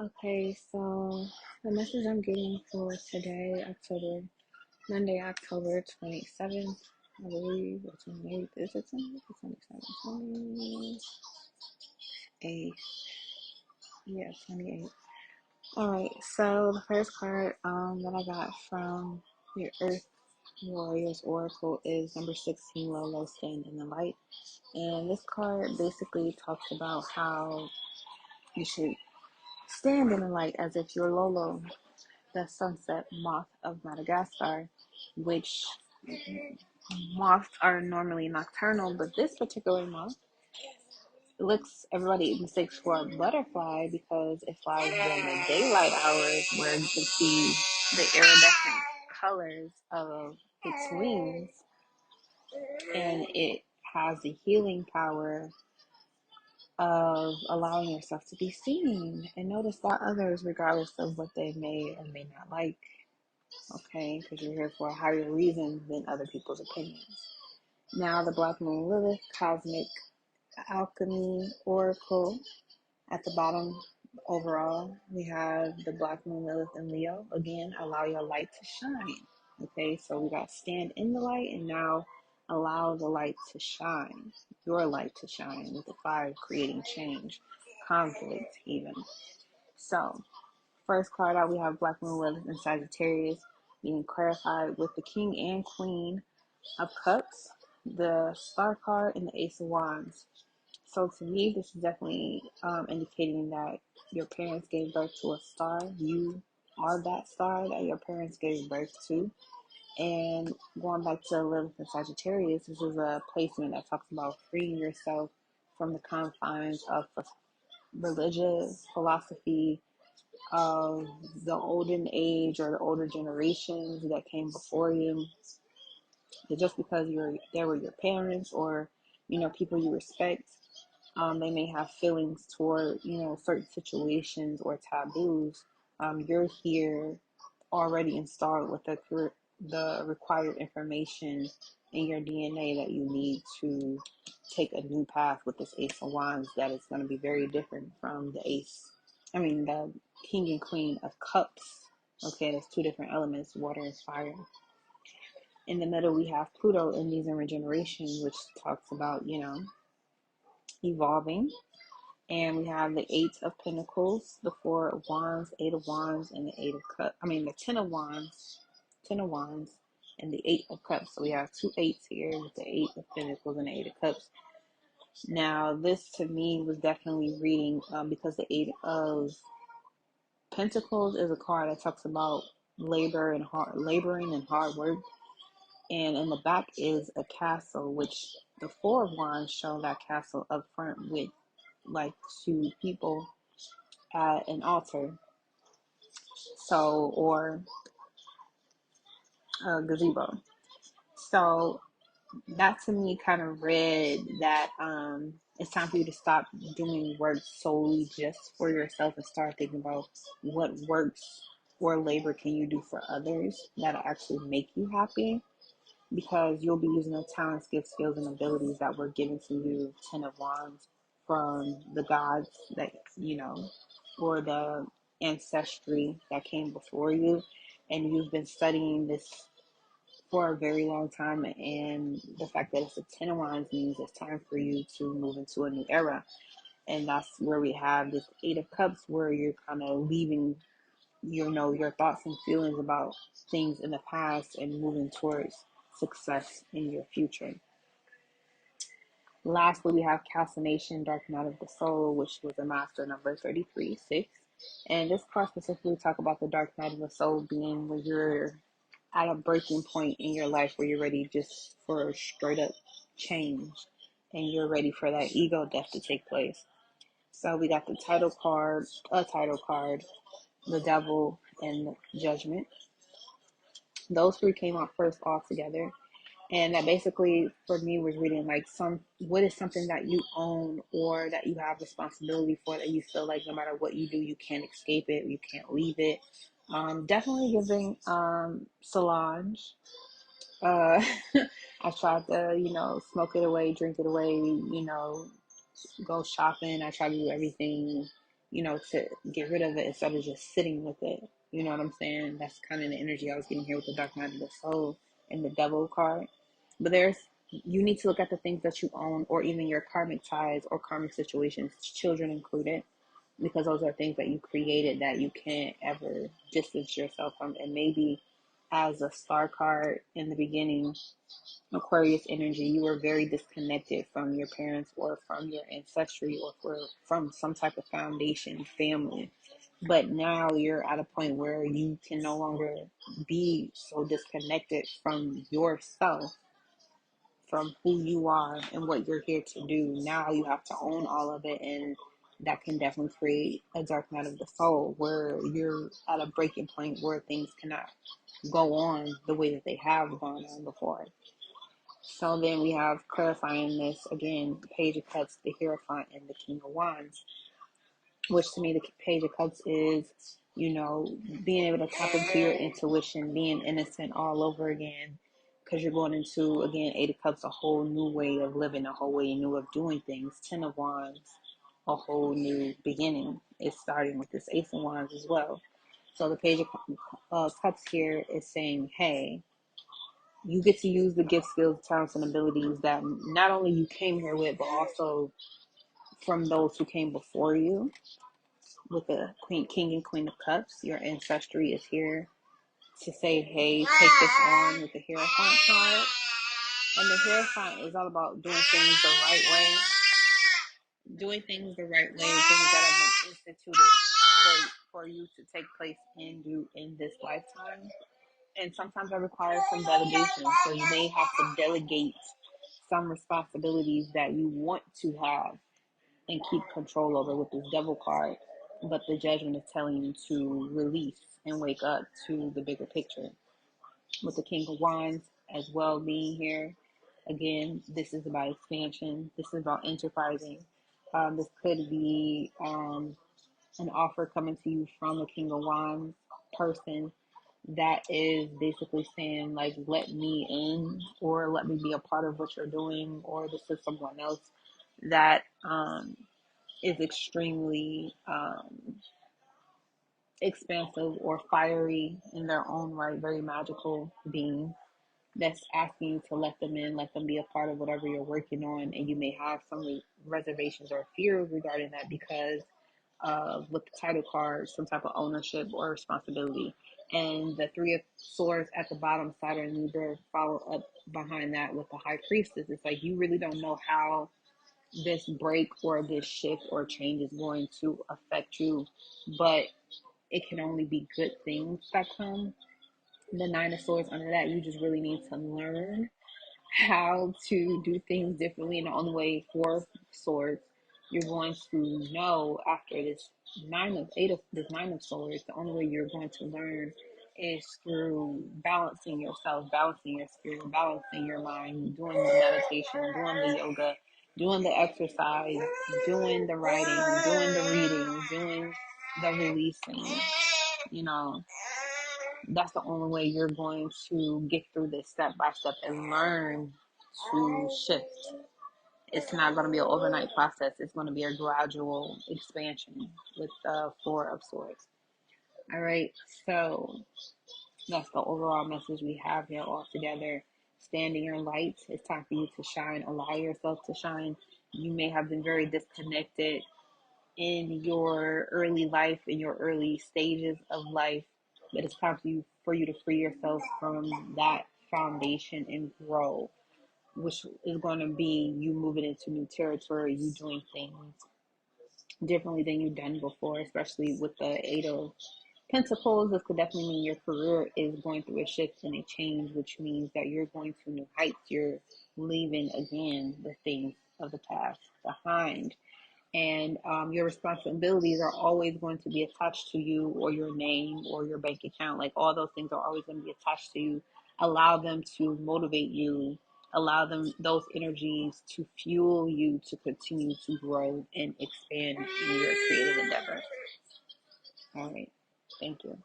Okay, so the message I'm getting for today, Monday, October 27th, I believe, or 28th, is it 27th? 28th, yeah, 28th. Alright, so the first card that I got from your Earth Warriors Oracle is number 16, Low Low Stand in the Light. And this card basically talks about how you should stand in the light as if you're Lolo, the sunset moth of Madagascar, which moths are normally nocturnal, but this particular moth everybody mistakes for a butterfly because it flies during the daylight hours where you can see the iridescent colors of its wings, and it has the healing power of allowing yourself to be seen and noticed by others regardless of what they may or may not like. Okay, because you're here for a higher reason than other people's opinions. Now, the Black Moon Lilith Cosmic Alchemy Oracle. At the bottom, overall, we have the Black Moon Lilith and Leo. Again, allow your light to shine. Okay, so we got stand in the light and now allow the light to shine. Your light to shine with the fire creating change, conflict, even. So, first card out, we have Black Moon Lilith and Sagittarius being clarified with the King and Queen of Cups, the Star card, and the Ace of Wands. So to me, this is definitely indicating that your parents gave birth to a star. You are that star that your parents gave birth to. And going back to Lilith and Sagittarius, this is a placement that talks about freeing yourself from the confines of religious philosophy of the olden age or the older generations that came before you. Just because they were your parents or people you respect, they may have feelings toward certain situations or taboos. You're here already installed with the required information in your DNA that you need to take a new path with this Ace of Wands that is going to be very different from the King and Queen of Cups. Okay, there's two different elements, water and fire. In the middle, we have Pluto in these and regeneration, which talks about, evolving. And we have the Eight of Pentacles, the Four of Wands, Eight of Wands, and the the Ten of Wands, and the Eight of Cups. So we have two eights here with the Eight of Pentacles and the Eight of Cups. Now, this to me was definitely reading because the Eight of Pentacles is a card that talks about laboring and hard work. And in the back is a castle, which the Four of Wands show that castle up front with like two people at an altar, or a gazebo. So that to me kind of read that it's time for you to stop doing work solely just for yourself and start thinking about what works or labor can you do for others that'll actually make you happy, because you'll be using the talents, gifts, skills, and abilities that were given to you, Ten of Wands, from the gods that, or the ancestry that came before you. And you've been studying this for a very long time. And the fact that it's a Ten of Wands means it's time for you to move into a new era. And that's where we have this Eight of Cups, where you're kind of leaving your thoughts and feelings about things in the past and moving towards success in your future. Lastly, we have Calcination, Dark Night of the Soul, which was a master number 33-6. And this card specifically talk about the Dark Night of the Soul being where you're at a breaking point in your life where you're ready just for straight up change and you're ready for that ego death to take place. So we got the title card, the Devil, and Judgment. Those three came out first all together. And that basically for me was reading like what is something that you own or that you have responsibility for, that you feel like no matter what you do, you can't escape it, you can't leave it. Definitely giving Solange. I tried to, smoke it away, drink it away, go shopping. I try to do everything, to get rid of it instead of just sitting with it. You know what I'm saying? That's kind of the energy I was getting here with the Dark Night of the Soul and the Devil card. But you need to look at the things that you own, or even your karmic ties or karmic situations, children included, because those are things that you created that you can't ever distance yourself from. And maybe as a star card in the beginning, Aquarius energy, you were very disconnected from your parents or from your ancestry or from some type of foundation family. But now you're at a point where you can no longer be so disconnected from yourself, from who you are and what you're here to do. Now you have to own all of it, and that can definitely create a dark night of the soul where you're at a breaking point where things cannot go on the way that they have gone on before. So then we have clarifying this again, the Page of Cups, the Hierophant, and the King of Wands, which to me the Page of Cups is, being able to tap into your intuition, being innocent all over again, because you're going into, again, Eight of Cups, a whole new way of living, a whole way new of doing things. Ten of Wands, a whole new beginning. It's starting with this Ace of Wands as well. So the Page of Cups here is saying, hey, you get to use the gifts, skills, talents, and abilities that not only you came here with, but also from those who came before you. With the King and Queen of Cups, your ancestry is here to say, hey, take this on with the Hierophant card. And the Hierophant is all about doing things the right way. Doing things the right way, things that have been instituted for you to take place and do in this lifetime. And sometimes that requires some delegation. So you may have to delegate some responsibilities that you want to have and keep control over with this Devil card. But the Judgment is telling you to release and wake up to the bigger picture. With the King of Wands as well being here. Again, this is about expansion. This is about enterprising. This could be an offer coming to you from a King of Wands person that is basically saying, like, let me in, or let me be a part of what you're doing, or this is someone else that is extremely expansive or fiery in their own right, very magical being that's asking you to let them in, let them be a part of whatever you're working on. And you may have some reservations or fears regarding that because with the title card, some type of ownership or responsibility. And the Three of Swords at the bottom, Saturn and Libra, follow up behind that with the High Priestess. It's like you really don't know how this break or this shift or change is going to affect you, but it can only be good things that come. The Nine of Swords under that, you just really need to learn how to do things differently. And the only way for Swords, you're going to know after this Nine of Swords, the only way you're going to learn is through balancing yourself, balancing your spirit, balancing your mind, doing the meditation, doing the yoga, doing the exercise, doing the writing, doing the reading, doing the releasing. That's the only way you're going to get through this step by step and learn to shift. It's not going to be an overnight process. It's going to be a gradual expansion with the Four of Swords. All right, so that's the overall message we have here all together. Stand in your light. It's time for you to shine. Allow yourself to shine. You may have been very disconnected in your early life, in your early stages of life, but it's time for you to free yourself from that foundation and grow, which is going to be you moving into new territory, you doing things differently than you've done before, especially with the Eight of Pentacles. This could definitely mean your career is going through a shift and a change, which means that you're going to new heights. You're leaving again the things of the past behind. And your responsibilities are always going to be attached to you, or your name, or your bank account. Like, all those things are always going to be attached to you. Allow them to motivate you. Allow those energies to fuel you to continue to grow and expand in your creative endeavor. All right. Thank you.